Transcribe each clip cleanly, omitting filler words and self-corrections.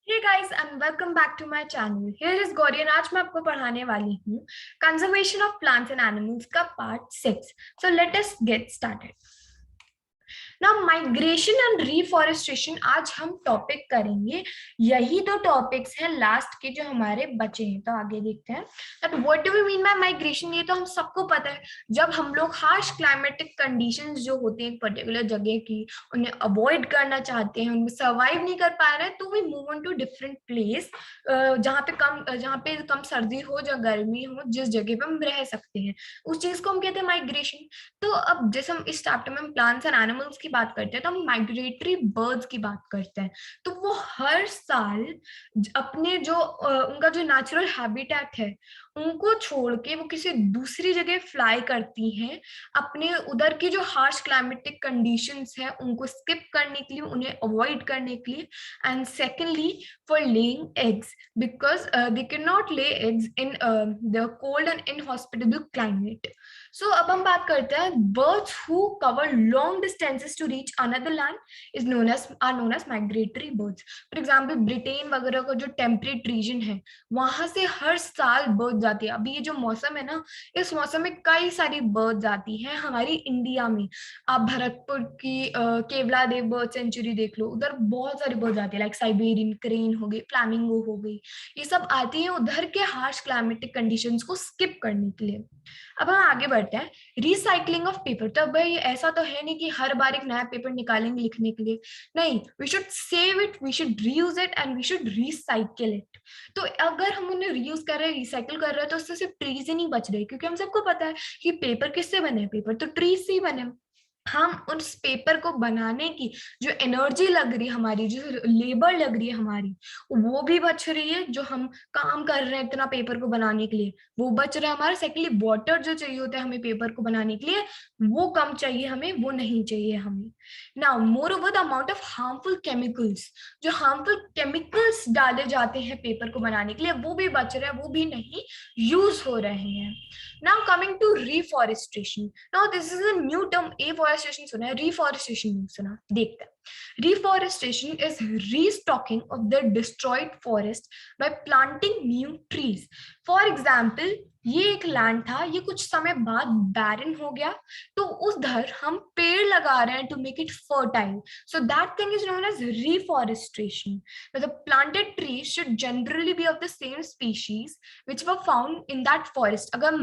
Hey guys and welcome back to my channel. Here is Gauri and आज मैं आपको पढ़ाने वाली हूँ conservation of plants and animals का part 6. So let us get started. ना माइग्रेशन एंड रिफॉरेस्टेशन आज हम टॉपिक करेंगे. यही दो टॉपिक्स हैं लास्ट के जो हमारे बचे हैं. तो आगे देखते हैं that what do we mean by migration. ये तो हम सबको पता है, जब हम लोग हार्श क्लाइमेटिक कंडीशंस जो होते हैं एक पर्टिकुलर जगह की उन्हें अवॉइड करना चाहते हैं, उनमें सर्वाइव नहीं कर पा रहे हैं, तो we move on to different place जहाँ पे कम सर्दी हो या गर्मी हो, जिस जगह पे हम रह सकते हैं, उस चीज को हम कहते हैं माइग्रेशन. तो अब जैसे हम इस चैप्टर में प्लांट्स एंड एनिमल्स की बात करते हैं तो हम माइग्रेटरी बर्ड्स की बात करते हैं. तो वो हर साल अपने जो उनका जो नेचुरल हैबिटेट है उनको छोड़ के वो किसी दूसरी जगह फ्लाई करती हैं, अपने उधर की जो हार्श क्लाइमेटिक कंडीशंस है उनको स्किप करने के लिए, उन्हें अवॉइड करने के लिए. And secondly for laying eggs because they can not lay eggs in the cold and inhospitable climate. So अब हम बात करते हैं birds who cover long distances to reach another land is known as migratory birds. For example, Britain वगैरह का जो temperate region है वहां से हर साल बर्ड्स आती है. अभी ये जो मौसम है ना, इस मौसम में कई सारी बर्ड्स आती हैं हमारी इंडिया में. आप भरतपुर की केवला देव बर्ड सेंचुरी देख लो, उधर बहुत सारी बर्ड्स आती है, लाइक साइबेरियन क्रेन हो गई, फ्लैमिंगो हो गई. ये सब आती है उधर के हार्श क्लाइमेटिक कंडीशंस को स्किप करने के लिए. अब हम आगे बढ़ते हैं रिसाइकलिंग ऑफ पेपर. तो भाई ऐसा तो है नहीं कि हर बार एक नया पेपर निकालेंगे लिखने के लिए. नहीं, we should save it, we should reuse it and we should recycle it. तो अगर हम उन्हें रीयूज कर रहे हैं, रिसाइकिल कर रहे हैं, तो उससे सिर्फ ट्रीज ही नहीं बच रहे, क्योंकि हम सबको पता है कि पेपर किससे बने हैं, पेपर तो ट्रीज से ही बने हैं. हम उस पेपर को बनाने की जो एनर्जी लग रही है हमारी, जो लेबर लग रही है हमारी, वो भी बच रही है. जो हम काम कर रहे हैं इतना पेपर को बनाने के लिए वो बच रहा है हमारा. सेकेंडली वाटर जो चाहिए होता है हमें पेपर को बनाने के लिए वो कम चाहिए हमें, वो नहीं चाहिए हमें. Now more over the amount of harmful chemicals, जो हार्मफुल केमिकल्स डाले जाते हैं पेपर को बनाने के लिए, वो भी बच रहे हैं, वो भी नहीं यूज हो रहे हैं. Now coming to reforestation. Now this is a new term. Afforestation सुना है, रिफॉरेस्टेशन नहीं सुना. देखते हैं. Reforestation is restocking of the destroyed forest by planting new trees. For example, ये एक लैंड था, ये कुछ समय बाद बैरन हो गया, तो उधर हम पेड़ लगा रहे हैं to make it fertile. So that thing is known as reforestation. The planted trees should generally be of the same species which were found in that forest. अगर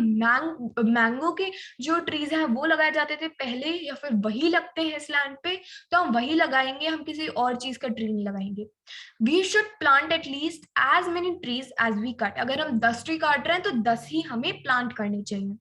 मैंगो के जो ट्रीज हैं वो लगाए जाते थे पहले, या फिर वही लगते हैं इस लैंड पे, तो हम वही लगाएंगे, हम किसी और चीज का ट्री नहीं लगाएंगे. We should plant at least as many trees as we cut. अगर हम 10 ट्री काट रहे हैं तो 10 ही हमें प्लांट करने चाहिए.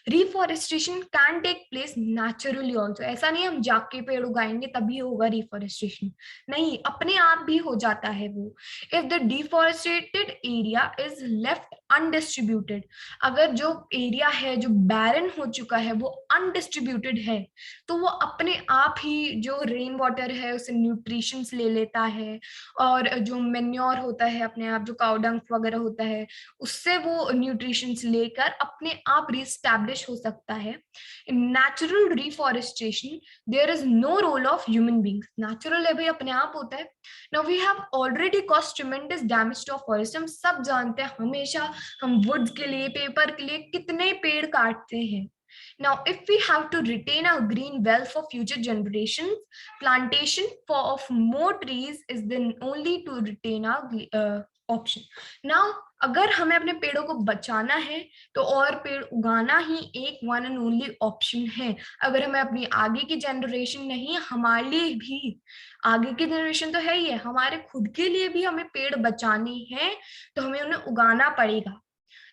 Reforestation can take place naturally also. ऐसा नहीं हम जाके पेड़ उगाएंगे तभी होगा रिफॉरेस्टेशन, नहीं, अपने आप भी हो जाता है वो. If the deforestated area is left undistributed, अगर जो एरिया है जो बैरन हो चुका है वो अनडिस्ट्रीब्यूटेड है, तो वो अपने आप ही जो रेन वाटर है उसे न्यूट्रिशंस ले लेता है, और जो मेन्योर होता है अपने आप, जो काउ डंग वगैरह होता है, उससे वो न्यूट्रिशंस लेकर अपने आप रिस्टैब्लिश हो सकता है. In natural reforestation there is no role of human beings. Natural है भाई, अपने आप होता है. Now we have already caused tremendous damage to forest. हम सब जानते हैं हमेशा हम वुड्स के लिए, पेपर के लिए कितने पेड़ काटते हैं. Now, if we have to retain our green wealth for future generations, plantation of more trees is the only to retain our option. Now, अगर हमें अपने पेड़ों को बचाना है तो और पेड़ उगाना ही एक वन एंड ओनली ऑप्शन है. अगर हमें अपनी आगे की जनरेशन नहीं, हमारे लिए भी आगे की जनरेशन तो है ही है, हमारे खुद के लिए भी हमें पेड़ बचाने हैं, तो हमें उन्हें उगाना पड़ेगा.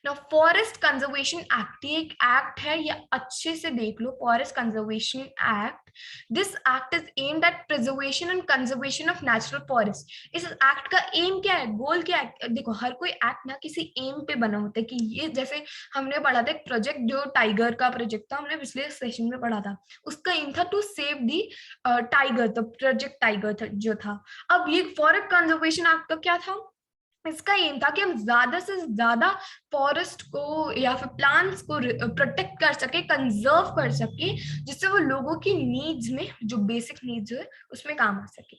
ना फॉरेस्ट कंजर्वेशन एक्ट, ये एक एक्ट है, ये अच्छे से देख लो. Forest conservation act, this act is aimed at preservation and conservation of natural forest. इस एक्ट का एम क्या है, गोल क्या है? देखो, हर कोई एक्ट ना किसी एम पे बना होता है. कि ये जैसे हमने पढ़ा था एक प्रोजेक्ट, जो टाइगर का प्रोजेक्ट था, हमने पिछले सेशन में पढ़ा था, उसका एम था टू सेव दी टाइगर, तो प्रोजेक्ट टाइगर था जो था. अब ये फॉरेस्ट कंजर्वेशन एक्ट का क्या था? इसका एम था कि हम ज्यादा से ज्यादा फॉरेस्ट को या फिर प्लांट्स को प्रोटेक्ट कर सके, कंजर्व कर सके, जिससे वो लोगों की नीड्स में, जो बेसिक नीड्स है, उसमें काम आ सके.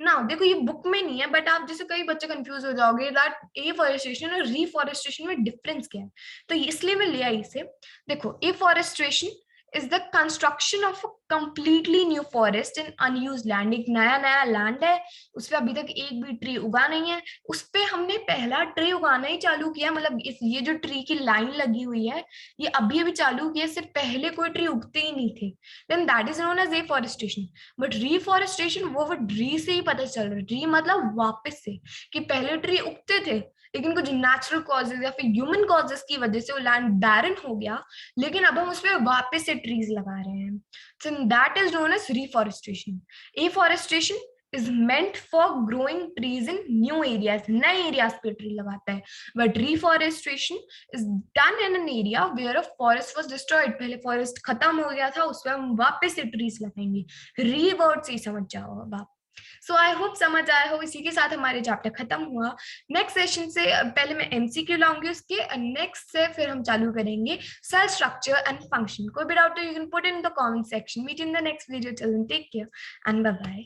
ना देखो ये बुक में नहीं है, बट आप जैसे कई बच्चे कंफ्यूज हो जाओगे दैट एफॉरेस्टेशन और रिफॉरेस्टेशन में डिफरेंस क्या है, तो इसलिए मैं ले आई इसे। देखो afforestation is the construction of a completely new forest in unused land. एक नया नया लैंड है, उस पर अभी तक एक भी ट्री उगा नहीं है, उस पे हमने पहला ट्री उगाना ही चालू किया, मतलब इस ये जो ट्री की लाइन लगी हुई है ये अभी अभी चालू किया, इससे पहले कोई ट्री उगते ही नहीं थे, then that is known as afforestation. But reforestation वो ट्री से ही पता चल रहा है, ट्री मतलब वापस से, कि पहले ट्री उगते थे लेकिन कुछ नेचुरल कॉजेज या फिर ह्यूमन कॉजेज की वजह से वो लैंड बैरन हो गया, लेकिन अब हम उस पर वापस से ट्रीज लगा रहे हैं, so that is known as reforestation. Afforestation is meant for growing trees in new areas, नए एरियाज पे ट्री लगाता है, but reforestation is done in an area where a forest was destroyed, पहले फॉरेस्ट खत्म हो गया था, उस पर हम वापस से ट्रीज लगाएंगे। रीवर्ड से समझ जाओ अब आप। सो आई होप समझ आया हो। इसी के साथ हमारे चैप्टर खत्म हुआ। नेक्स्ट सेशन से पहले मैं एमसीक्यू लाऊंगी, उसके नेक्स्ट से फिर हम चालू करेंगे सेल स्ट्रक्चर एंड फंक्शन। कोई भी डाउट हो you can put in the comment section. Meet in the next video. Till then take care and bye bye.